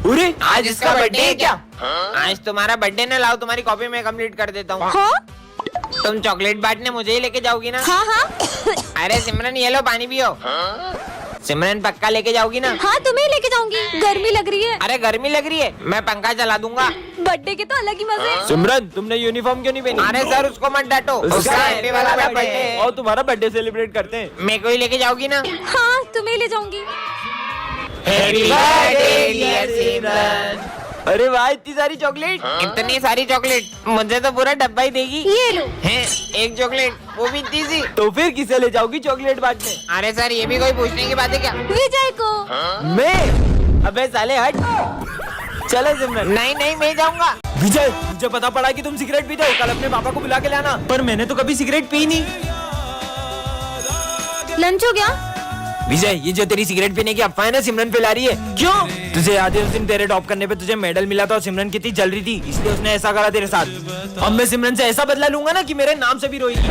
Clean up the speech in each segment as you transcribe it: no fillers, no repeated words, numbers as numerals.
अरे आज इसका बर्थडे है क्या? आज तुम्हारा बर्थडे ना, लाओ तुम्हारी कॉपी मैं कंप्लीट कर देता हूँ। हाँ तुम चॉकलेट बांटने मुझे ही लेके जाओगी ना? हाँ हाँ अरे सिमरन ये लो पानी पियो। सिमरन पक्का लेके जाओगी ना? हाँ तुम्हें लेके जाऊंगी, गर्मी लग रही है। अरे गर्मी लग रही है, मैं पंखा चला दूंगा। बर्थडे के तो अलग ही मजे हैं। सिमरन तुमने यूनिफॉर्म क्यों नहीं पहनी? अरे सर उसको मत डांटो, उसका हैप्पी वाला बर्थडे है। और तुम्हारा बर्थडे सेलिब्रेट करते हैं। मेरे को ही लेके जाओगी ना? हाँ तुम्हें ले जाऊंगी। हैप्पी बर्थडे डियर सिमरन। अरे वाह इतनी सारी चॉकलेट। इतनी सारी चॉकलेट, मुझे तो पूरा डब्बा ही देगी। ये लो। हैं, एक चॉकलेट, वो भी इतनी सी। तो फिर किसे ले जाओगी चॉकलेट बांटने? अरे सर ये भी कोई पूछने की बात है क्या? विजय को। मैं? अबे साले हट। चलो सिमरन। नहीं नहीं मैं जाऊंगा। विजय मुझे पता पड़ा कि तुम सिगरेट पीते हो, कल अपने पापा को बुला के लाना। पर मैंने तो कभी सिगरेट पी नहीं। लंच हो गया? विजय ये जो तेरी सिगरेट पीने की अफवाह है ना, सिमरन फैला रही है। क्यों? तुझे याद है उस दिन तेरे टॉप करने पे तुझे मेडल मिला था और सिमरन कितनी जल रही थी, इसलिए उसने ऐसा करा तेरे साथ। अब मैं सिमरन से ऐसा बदला लूंगा ना कि मेरे नाम से भी रोएगी।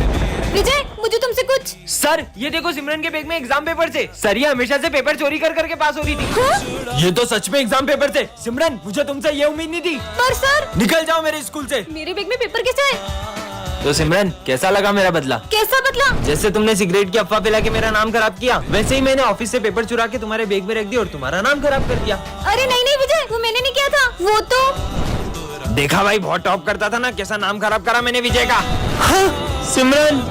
विजय मुझे तुमसे कुछ। सर ये देखो सिमरन के बैग में एग्जाम पेपर थे। सर ये हमेशा से पेपर चोरी कर करके पास हो रही थी। हाँ? ये तो सच में एग्जाम पेपर थे। सिमरन मुझे तुमसे ये उम्मीद नहीं थी। पर सर निकल जाओ मेरे स्कूल से। मेरे बैग में पेपर कैसे है? तो सिमरन कैसा लगा मेरा बदला? कैसा बदला? जैसे तुमने सिगरेट की अफवाह फैला के मेरा नाम खराब किया, वैसे ही मैंने ऑफिस से पेपर चुरा के तुम्हारे बैग में रख दिया और तुम्हारा नाम खराब कर दिया। अरे नहीं नहीं विजय, वो मैंने नहीं किया था। वो तो देखा भाई बहुत टॉप करता था ना, कैसा नाम खराब करा मैंने विजय का। हाँ, सिमरन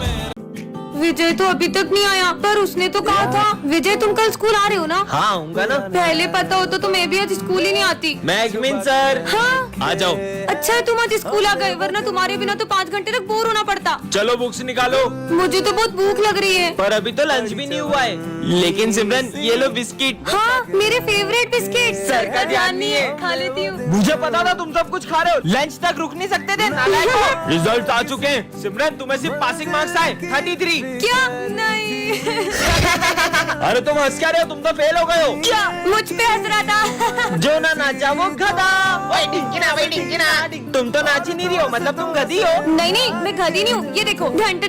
विजय तो अभी तक नहीं आया, पर उसने तो कहा था। विजय तुम कल स्कूल आ रहे हो ना? हाँ आऊंगा ना। पहले पता होता तो मैं भी आज स्कूल ही नहीं आती। मैगमिन सर। हाँ आ जाओ। अच्छा है तुम आज स्कूल आ गए, वरना तुम्हारे बिना तो 5 घंटे तक बोर होना पड़ता। चलो बुक्स निकालो। मुझे तो बहुत भूख लग रही है। पर अभी तो लंच भी नहीं हुआ है। लेकिन सिमरन ये लो बिस्किट। हाँ मेरे फेवरेट बिस्किट। सर का ध्यान नहीं है। खा लेती हूँ। मुझे पता था तुम सब कुछ खा रहे हो, लंच तक रुक नहीं सकते थे। रिजल्ट आ चुके हैं सिमरन, तुम्हें सिर्फ पासिंग मार्क्स आए 33। क्या? नहीं अरे तुम हंस क्या रहे हो, तुम तो फेल हो गए हो। क्या? मुझ पे हंस रहा था। जो ना नाचा वो गधा। ओए ढिंकिना, ओए ढिंकिना। तुम तो नाच ही नहीं रही हो, मतलब तुम गधी हो। नहीं नहीं मैं गधी नहीं हूँ, ये देखो घंटा।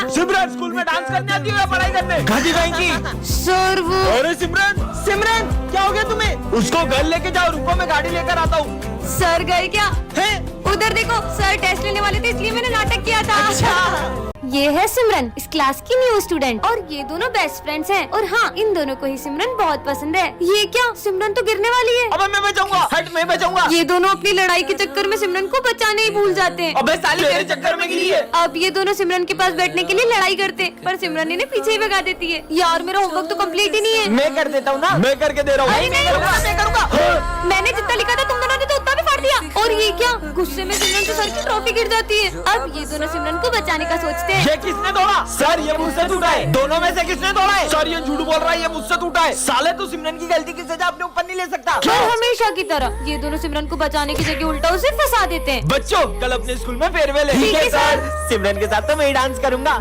सिमरन स्कूल में डांस करने आती हो या पढ़ाई करने? गधी कहेंगी। सर वो। अरे सिमरन क्या हो गया तुम्हें? उसको घर लेके जाओ, रुको मैं गाड़ी लेकर आता हूँ। सर गए क्या? है? उधर देखो सर टेस्ट लेने वाले थे, इसलिए मैंने नाटक किया था। अच्छा। ये है सिमरन, इस क्लास की न्यू स्टूडेंट, और ये दोनों बेस्ट फ्रेंड्स हैं। और हाँ इन दोनों को ही सिमरन बहुत पसंद है। ये क्या? सिमरन तो गिरने वाली है। अबे मैं बचाऊंगा। हट मैं बचाऊंगा। ये दोनों अपनी लड़ाई के चक्कर में सिमरन को बचाने ही भूल जाते हैं। अबे साली तेरे चक्कर में गिरी है। अब ये दोनों सिमरन के पास बैठने के लिए लड़ाई करते हैं, पर सिमरन इन्हें पीछे ही भगा देती है। यार मेरा होमवर्क तो कंप्लीट ही नहीं है। मैं कर देता हूँ ना। मैं करके दे रहा हूँ। अरे नहीं, मैं करूँगा। मैंने जितना लिखा था तुम दोनों ने तो उतना भी फाड़ दिया। और ये क्या? गुस्से में सिमरन से सर की ट्रॉफी गिर जाती है। अब ये दोनों सिमरन को बचाने का सोचते हैं। ये किसने तोड़ा? सर ये मुझसे टूटा है। दोनों में से किसने तोड़ा है? सर ये झूठ बोल रहा है, ये मुझसे टूटा है। साले तू सिमरन की गलती की सजा अपने ऊपर नहीं ले सकता। पर हमेशा की तरह ये दोनों सिमरन को बचाने की जगह उल्टा उसे फंसा देते हैं। बच्चों कल अपने स्कूल में फेयरवेल है। ठीक है, सर। सिमरन के साथ तो मैं ही डांस करूंगा।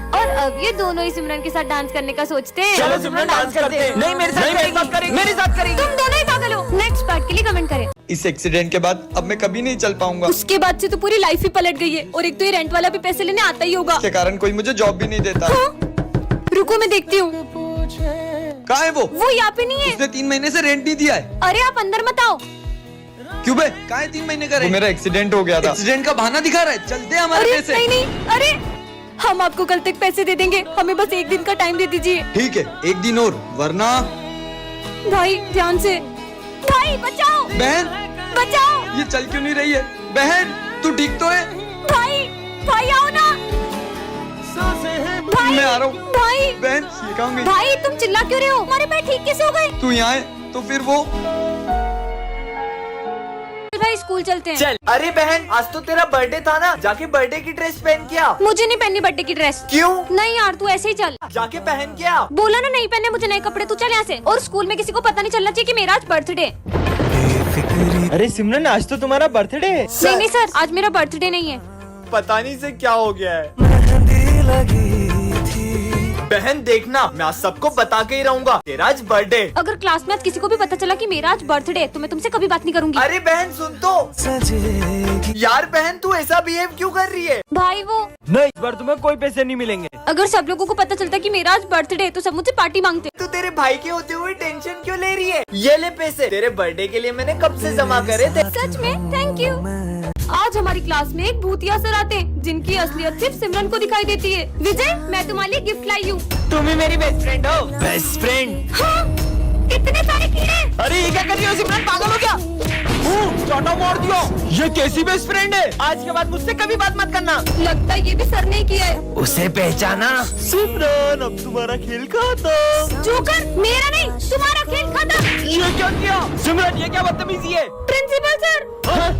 और अब ये दोनों ही सिमरन के साथ डांस करने का सोचते हैं। चलो सिमरन डांस करते हैं। नहीं मेरे साथ करेंगे। मेरे साथ करेंगे। तुम दोनों ही पागल हो। नेक्स्ट पार्ट के लिए कमेंट करें। इस एक्सीडेंट के बाद अब मैं कभी नहीं चल पाऊंगा। उसके बाद से तो पूरी लाइफ ही पलट गई है। और एक तो ये रेंट वाला भी पैसे लेने आता ही होगा। इसके कारण कोई मुझे जॉब भी नहीं देता। हाँ? रुको मैं देखती हूँ। कहाँ है वो? वो यहाँ पे नहीं है। उसने 3 महीने से रेंट नहीं दिया है। अरे आप अंदर मत आओ। क्यों बे? कहाँ है 3 महीने का रेंट? मेरा एक्सीडेंट हो गया था। एक्सीडेंट का बहाना दिखा रहा है। चलते हैं हमारे अरे पैसे। नहीं नहीं, अरे हम आपको कल तक पैसे दे देंगे, हमें बस 1 दिन का टाइम दे दीजिए। ठीक है 1 दिन और, वरना। भाई ध्यान से। भाई बचाओ। बहन बचाओ। ये चल क्यों नहीं रही है? बहन तू ठीक तो है? भाई आओ ना। भाई मैं आ रहा हूँ। भाई बहन ये कहाँ गई? भाई तुम चिल्ला क्यों रहे हो? हमारे पैर ठीक कैसे हो गए? तू यहाँ है तो फिर वो। भाई स्कूल चलते हैं। चल। अरे बहन आज तो तेरा बर्थडे था ना, जाके बर्थडे की ड्रेस पहन के आ। मुझे नहीं पहननी बर्थडे की ड्रेस। क्यों? नहीं यार तू ऐसे ही चल। जाके पहन के आ। बोला ना नहीं पहने मुझे नए कपड़े, तू चल यहाँ से। और स्कूल में किसी को पता नहीं चलना चाहिए कि मेरा आज बर्थडे। अरे सिमरन आज तो तुम्हारा बर्थडे है। नहीं सर आज मेरा बर्थडे नहीं है। पता नहीं से क्या हो गया है। मेहंदी लगी थी बहन देखना, मैं आज सबको बता के ही रहूंगा तेरा आज बर्थडे। अगर क्लास में आज किसी को भी पता चला कि मेरा आज बर्थडे है तो मैं तुमसे कभी बात नहीं करूंगी। अरे बहन सुन तो। यार बहन तू ऐसा बिहेव क्यों कर रही है? भाई वो नहीं, इस बार तुम्हें कोई पैसे नहीं मिलेंगे। अगर सब लोगों को पता चलता कि मेरा आज बर्थडे है तो सब मुझसे पार्टी मांगते। तू तेरे भाई के होते हुए टेंशन क्यों ले रही है? ये ले पैसे, तेरे बर्थडे के लिए मैंने कब से जमा करे थे। सच में थैंक यू। आज हमारी क्लास में एक भूतिया सर आते हैं जिनकी असलियत सिर्फ सिमरन को दिखाई देती है। विजय, मैं तुम्हारे लिए गिफ्ट लाई हूँ। तुम ही मेरी बेस्ट फ्रेंड हो। Best friend? हाँ, इतने सारे कीड़े। अरे ये क्या कर रही हो सिमरन, पागल हो क्या? चाटा मार दिया। ये कैसी बेस्ट फ्रेंड है? आज के बाद मुझसे कभी बात मत करना। लगता है ये भी सर ने किया है। उसे पहचाना? सिमरन, अब तुम्हारा खेल खत्म। जोकर, मेरा नहीं तुम्हारा खेल खत्म। ये क्या किया सिमरन? ये क्या बदतमीजी है? प्रिंसिपल सर,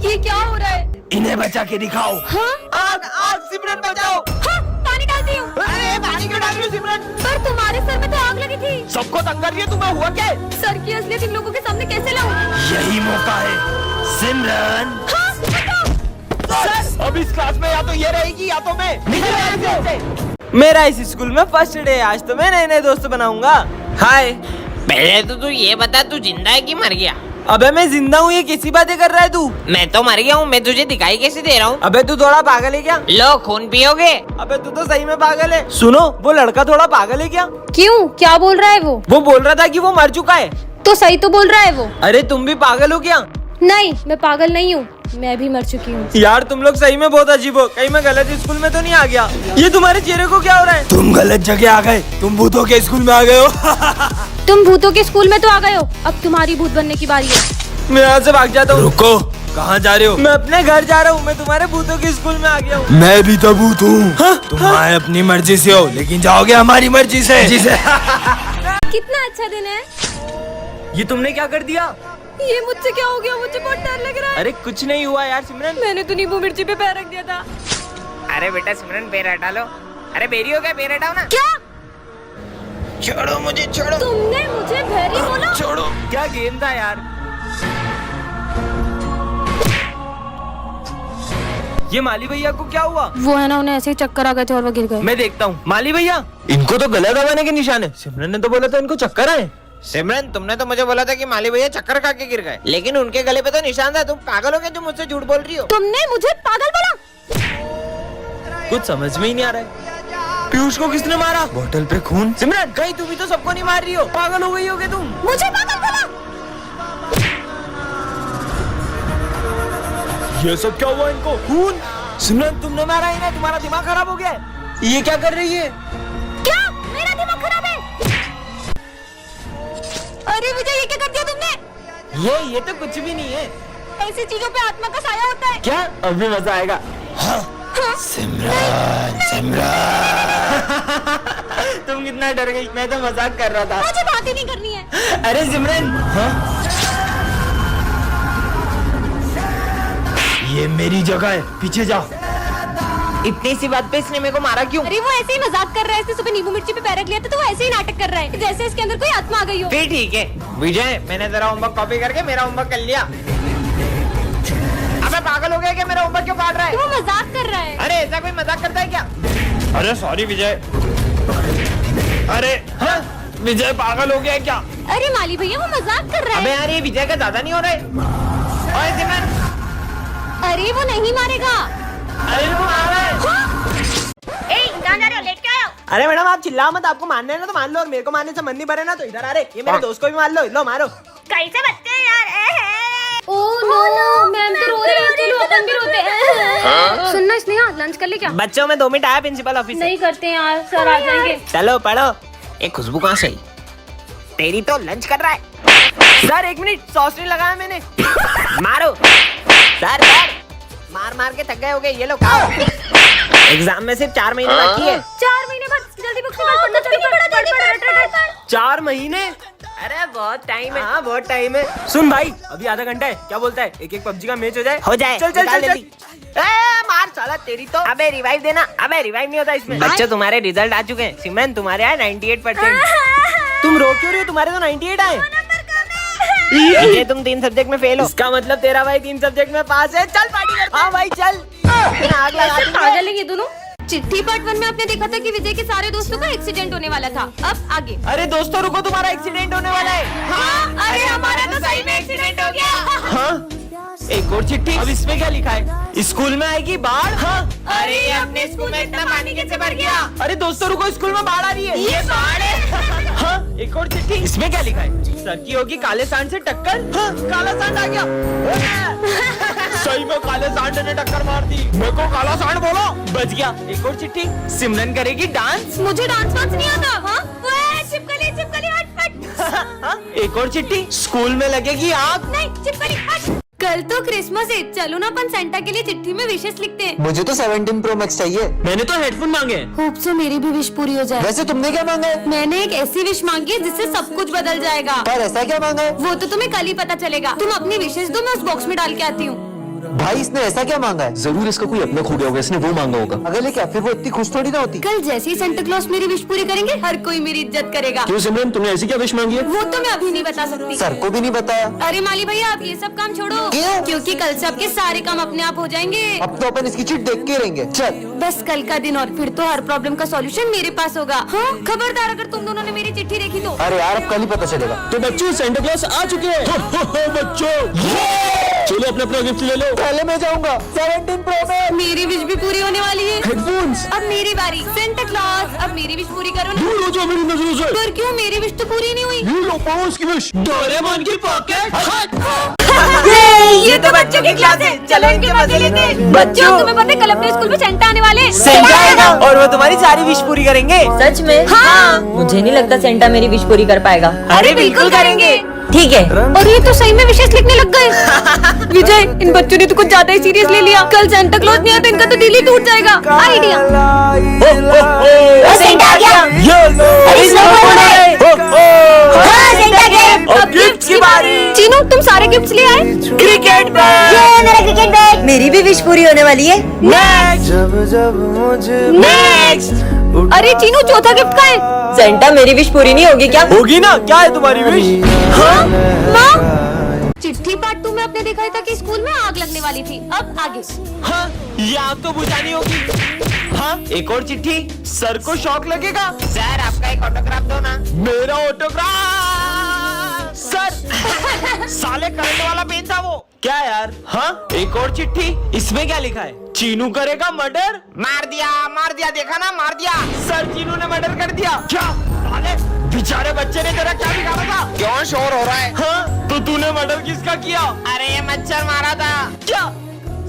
ये क्या हो रहा है? इन्हें बचा के दिखाओ। हाँ? आग आग, सिमरन बचाओ। हाँ, पानी डालती हूँ। अरे पानी क्यों डाल रही हो सिमरन? पर तुम्हारे सर में तो आग लगी थी। सबको तंग कर रही है, तुम्हें हुआ क्या है? सर की असलियत इन लोगों के सामने कैसे लाऊं? यही मौका है सिमरन। हाँ, सर, अब इस क्लास में या तो ये रहेगी या तो मैं। निकल यहाँ से। मेरा इस स्कूल में फर्स्ट डे, आज तो मैं नए नए दोस्त बनाऊंगा। हाय। पहले तो तू ये बता, तू जिंदा है कि मर गया? अबे मैं जिंदा हूँ, ये कैसी बातें कर रहा है तू? मैं तो मर गया हूँ, मैं तुझे दिखाई कैसे दे रहा हूँ? अबे तू थोड़ा पागल है क्या? लो खून पियोगे? अबे तू तो सही में पागल है। सुनो, वो लड़का थोड़ा पागल है क्या? क्यों, क्या बोल रहा है वो? वो बोल रहा था कि वो मर चुका है। तो सही तो बोल रहा है वो। अरे तुम भी पागल हो क्या? नहीं, मैं पागल नहीं हूँ, मैं भी मर चुकी हूँ। यार तुम लोग सही में बहुत अजीब हो। कहीं मैं गलत स्कूल में तो नहीं आ गया? ये तुम्हारे चेहरे को क्या हो रहा है? तुम गलत जगह आ गए, तुम भूतों के स्कूल में आ गए हो। तुम भूतों के स्कूल में तो आ गए हो, अब तुम्हारी भूत बनने की बारी है। मैं यहाँ से भाग जाता हूँ। रुको, कहाँ जा रहे हो? मैं अपने घर जा रहा हूँ, मैं तुम्हारे भूतों के स्कूल में आ गया हूँ। मैं भी तो भूत हूँ। तुम आए अपनी मर्जी से हो, लेकिन जाओगे हमारी मर्जी से। कितना अच्छा दिन है। ये तुमने क्या कर दिया? ये मुझसे क्या हो गया? मुझे बहुत डर लग रहा है। अरे कुछ नहीं हुआ यार सिमरन। मैंने तो नींबू मिर्ची पे पैर रख दिया था। अरे बेटा सिमरन, पैर हटा लो। अरे बेरी हो गया, पैर हटाओ ना। क्या? छोड़ो मुझे, छोड़ो। तुमने मुझे भेरी बोला? छोड़ो। क्या गेम था यार। ये माली भैया को क्या हुआ? वो है ना, उन्हें ऐसे ही चक्कर आ गए थे और वो गिर गए। मैं देखता हूँ। माली भैया, इनको तो गला दबाने के निशान है। सिमरन ने तो बोला था इनको चक्कर आए। सिमरन, तुमने तो मुझे बोला था कि माली भैया चक्कर खा के गिर गए, लेकिन उनके गले पे तो निशान था। तुम पागल हो गए, तुम मुझसे झूठ बोल रही हो। तुमने मुझे पागल बोला? कुछ समझ में ही नहीं आ रहा है। पीयूष को किसने मारा? बोतल पे खून। सिमरन, कहीं तुम भी तो सबको नहीं मार रही हो? पागल हो गई होगे तुम। मुझे पागल बोला? ये सब क्या हुआ इनको? खून? सिमरन, तुमने मारा है ना? तुम्हारा दिमाग खराब हो गया है। ये क्या कर रही है? क्या मेरा दिमाग खराब है? अरे विजय, ये क्या कर दिया तुमने? ये तो कुछ भी नहीं है। ऐसी चीजों पे आत्मा का साया होता है। क्या? अभी मजा आएगा। हाँ। सिमरन, सिमरन। तुम कितना डर गई? मैं तो मजाक कर रहा था। मुझे बात ही नहीं करनी है। अरे सिमरन। हाँ? ये मेरी जगह है, पीछे जाओ। इतनी सी बात पे इसने मेरे को मारा क्यों? अरे वो ऐसे ही मजाक कर रहा है। इसने सुबह नींबू मिर्ची पे पैर रख लिया था तो वो ऐसे ही नाटक कर रहा है जैसे इसके अंदर कोई आत्मा आ गई हो। फिर ठीक है विजय, मैंने तेरा होमवर्क कॉपी करके मेरा होमवर्क कर लिया। अबे पागल हो गया क्या? मेरा होमवर्क क्यों काट रहा है? वो मजाक कर रहा है। अरे ऐसा कोई मजाक करता है क्या? अरे सॉरी विजय। अरे हाँ? विजय पागल हो गया है क्या? अरे माली भैया, वो मजाक कर रहा अबे है। यार, ये विजय का ज्यादा नहीं हो रहा है? ओए सिमरन, अरे वो नहीं मारेगा। अरे वो मार रहा है। अरे मैडम, आप चिल्लाओ मत। आपको मारना है ना तो मान लो, और मेरे को मारने से मन नहीं भरे ना तो इधर आ रहे। ये मेरे दोस्त को भी मार लो। लो मारो। कैसे बच्चे हैं यार? ओह नो, मैम तो रो रही है। चलो अपन भी रोते हैं। सुनना स्नेहा, लंच कर ले क्या? बच्चों में 2 मिनट आया प्रिंसिपल ऑफिस से। नहीं करते यार, सर आ जाएंगे। चलो पढ़ो। एक खुशबू कहाँ से आई? तेरी तो लंच कर रहा है। सर 1 मिनट, सॉस नहीं लगाया मैंने। मारो सर, सर मार मार के थक गए होगे। ये लो खाओ। एग्जाम में सिर्फ 4 महीने बाकी है। 4 महीने बाद? जल्दी बुक्स निकाल, पढ़ना, जल्दी पढ़। 4 महीने? अरे बहुत टाइम है। हाँ बहुत टाइम है। सुन भाई, अभी आधा घंटा है, क्या बोलता है? एक पबजी का मैच हो जाए। हो जाए। चल चल निकाल चल, जल्दी। चल। मार साला तेरी तो। अबे रिवाइव देना। अबे रिवाइव नहीं होता इसमें। बच्चों, तुम्हारे रिजल्ट आ चुके हैं। सिमरन, तुम्हारे आए 98%। तुम रो क्यों रही हो? तुम्हारे तो 98 आए। ये तुम 3 सब्जेक्ट में फेल हो। इसका मतलब तेरा भाई 3 सब्जेक्ट में पास है। चल पार्टी करते हैं। हाँ भाई चल। आग लगा दूंगा। पागल है ये दोनों। चिट्ठी पार्ट 1 में आपने देखा था कि विजय के सारे दोस्तों का एक्सीडेंट होने वाला था। अब आगे। अरे दोस्तों रुको, तुम्हारा एक्सीडेंट होने वाला है। हाँ, अरे हमारा तो सही में एक्सीडेंट हो गया। हाँ, एक और चिट्ठी। अब इसमें क्या लिखा है? स्कूल में आएगी बाढ़। हाँ, अरे अपने स्कूल में इतना पानी कैसे भर गया? अरे दोस्तों रुको, स्कूल में बाढ़ आ रही है। ये बाढ़ है। हाँ, एक और चिट्ठी। इसमें क्या लिखा है? सर की होगी काले सांड से टक्कर। हाँ, काला सांड आ गया। सही में काले सांड ने टक्कर मार दी। मेरे को काला सांड बोलो, बच गया। एक और चिट्ठी। सिमरन करेगी डांस। मुझे डांस वांस नहीं आता। हाँ? चिपकली चिपकली हट हट। हाँ, एक और चिट्ठी। स्कूल में लगेगी आग। नहीं, चिपकली हट। कल तो क्रिसमस है, चलो ना अपन सेंटा के लिए चिट्ठी में विशेष लिखते हैं। मुझे तो 17 Pro Max चाहिए। मैंने तो हेडफोन मांगे। होप सो मेरी भी विश पूरी हो जाए। वैसे तुमने क्या मांगा है? मैंने एक ऐसी विश मांगी है जिससे सब कुछ बदल जाएगा। पर ऐसा क्या मांगा है? वो तो तुम्हें कल ही पता चलेगा। तुम अपनी विशेष दो, मैं उस बॉक्स में डाल के आती हूँ। भाई इसने ऐसा क्या मांगा है? जरूर इसका कोई अपना खो गया होगा, इसने वो मांगा होगा। अगर ले क्या फिर वो इतनी खुश थोड़ी ना होती। कल जैसे ही सेंटा क्लॉज मेरी विश पूरी करेंगे, हर कोई मेरी इज्जत करेगा। क्यों सिमरन, तुमने ऐसी क्या विश मांगी है? वो तो मैं अभी नहीं बता सकती। सर को भी नहीं बताया। अरे माली भैया, आप ये सब काम छोड़ो। क्यों? क्योंकि कल से आपके सारे काम अपने आप हो जाएंगे। अब तो अपन इसकी चिट देख के रहेंगे। चल बस कल का दिन और फिर तो हर प्रॉब्लम का सॉल्यूशन मेरे पास होगा। हाँ, खबरदार अगर तुम दोनों ने मेरी चिट्ठी देखी तो। अरे यार अब कल ही पता चलेगा। तो बच्चों सेंटा क्लॉज आ चुके हैं। बच्चों चलो अपना अपना गिफ्ट ले लो। पहले मैं जाऊंगा। 17 Pro Max। मेरी विश भी पूरी होने वाली है। हेडफोन्स अब मेरी बारी। सेंटा क्लॉज, अब मेरी विश पूरी करो ना। दूर हो जाओ मेरी नजरों से। पर क्यों, मेरी विश तो पूरी नहीं हुई। ये लो पड़ोस की विश। डोरेमोन की पॉकेट। ये तो बच्चों की क्लास है, चलो इनके मजे लेते हैं। बच्चों, तुम्हें पता है कल अपने स्कूल में सेंटा आने वाले हैं। सेंटा आएगा और वो तुम्हारी सारी विश पूरी करेंगे। सच में? हाँ। मुझे नहीं लगता सेंटा मेरी विश पूरी कर पाएगा। अरे बिल्कुल करेंगे। ठीक है। और ये तो सही में विशेष लिखने लग गए। विजय, इन बच्चों ने तो कुछ ज्यादा ही सीरियस ले लिया। कल सेंटा क्लॉज नहीं आता, इनका तो दिल ही टूट जाएगा। आइडिया। सेंटा आ गया। अब गिफ्ट्स की बारी। चीनू, तुम सारे गिफ्ट्स ले आए? क्रिकेट ये मेरा क्रिकेट बैट। मेरी भी विश पूरी होने वाली है। नेक्स्ट। अरे चीनू, चौथा गिफ्ट का है? सेंटा मेरी विश पूरी नहीं होगी क्या? होगी ना, क्या है तुम्हारी विश? हाँ? माँ? चिट्ठी पार्ट 2 में आपने देखा था कि स्कूल में आग लगने वाली थी। अब आगे। हाँ, ये आग तो बुझानी होगी। हाँ, एक और चिट्ठी। सर को शॉक लगेगा। सर आपका एक ऑटोग्राफ दो ना। मेरा ऑटोग्राफ। सर साले करंट वाला पेन था वो। क्या यार? हाँ, एक और चिट्ठी। इसमें क्या लिखा है? चीनू करेगा मर्डर। मार दिया, देखा ना, मार दिया। सर चीनू ने मर्डर कर दिया। क्या साले बेचारे बच्चे ने तेरा क्या बिगाड़ा था? क्यों शोर हो रहा है? हाँ, तो तूने मर्डर किसका किया? अरे ये मच्छर मारा था। क्या?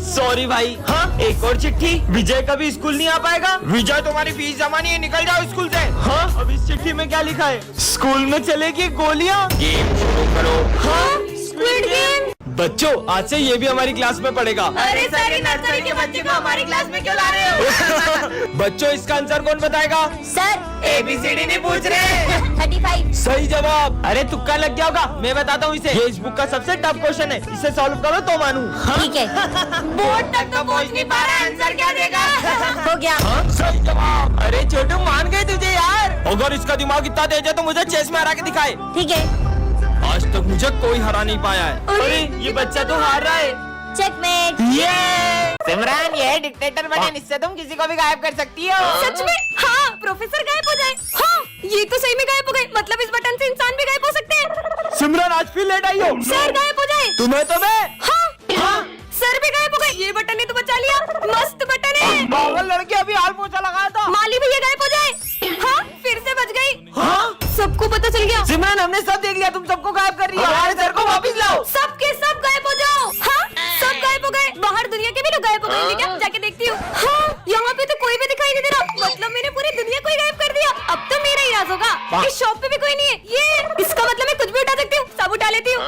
सॉरी भाई। हाँ, एक और चिट्ठी। विजय कभी स्कूल नहीं आ पाएगा। विजय तुम्हारी फीस जमा नहीं है, निकल जाओ स्कूल से। हाँ, अब इस चिट्ठी में क्या लिखा है? स्कूल में चलेगी गोलियां। गेम शुरू करो। हाँ, स्क्विड गेम। बच्चों, आज से ये भी हमारी क्लास में पढ़ेगा। अरे सर, ये नर्सरी के बच्चे को हमारी क्लास में क्यों ला रहे हो? बच्चों, इसका आंसर कौन बताएगा? सर, ABCD नहीं पूछ रहे। 35। सही जवाब। अरे तुक्का लग गया होगा, मैं बताता हूँ इसे। ये इस बुक का सबसे टफ क्वेश्चन है, इसे सॉल्व करो तो मानूं। ठीक है। बोर्ड तक तो पहुंच नहीं पा रहा, आंसर क्या देगा? हो गया। हाँ, सही जवाब। अरे छोटू, मान गए तुझे यार। अगर इसका दिमाग इतना तेज है तो मुझे चेस में हरा के दिखाए। ठीक है। आज तक मुझे कोई हरा नहीं पाया है। अरे ये बच्चा तो हार रहा है। चेकमेट। ये सिमरन, ये डिक्टेटर बटन, इससे तुम किसी को भी गायब कर सकती हो। सच में? हाँ, प्रोफेसर गायब हो जाए। हाँ, ये तो सही में गायब हो गए। मतलब इस बटन से इंसान भी गायब हो सकते हैं। सिमरन, आज फिर लेट आई हो। सर गायब हो जाए। तुम्हें तो मैं। हाँ, सर भी गायब हो गए। ये बटन ने तो बचा लिया। मस्त बटन है। पागल लड़की, अभी हाल पोछा लगाया था। माली भैया गायब हो जाए। हाँ, फिर से बच गई। हाँ, सबको पता चल गया। सिमरन, हमने सब देख लिया, तुम सबको गायब कर रही हो। हमारे सर को वापस लाओ। सबके सब गायब हो जाओ। हाँ, सब गायब हो गए। बाहर दुनिया के भी लोग गायब हो गए। क्या जाके देखती हूँ। हाँ, यहाँ पे तो कोई भी दिखाई नहीं दे रहा। मतलब मैंने पूरी दुनिया को ही गायब कर दिया। अब तो मेरा ही राज होगा। इस शॉप पे भी कोई नहीं है। ये इसका मतलब मैं कुछ भी उठा सकती हूँ, सब उठा लेती हूँ।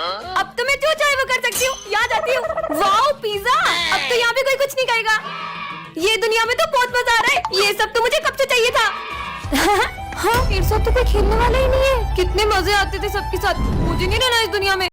अब तो मैं जो चाहे वो कर सकती हूँ। यहाँ जाती हूँ। Wow, pizza. अब तो यहाँ भी कोई कुछ नहीं कहेगा। ये दुनिया में तो बहुत मजा आ रहा है। ये सब तो मुझे कब से चाहिए था। हाँ, मेरे साथ तो कोई खेलने वाला ही नहीं है। कितने मजे आते थे सबके साथ। मुझे नहीं रहना इस दुनिया में।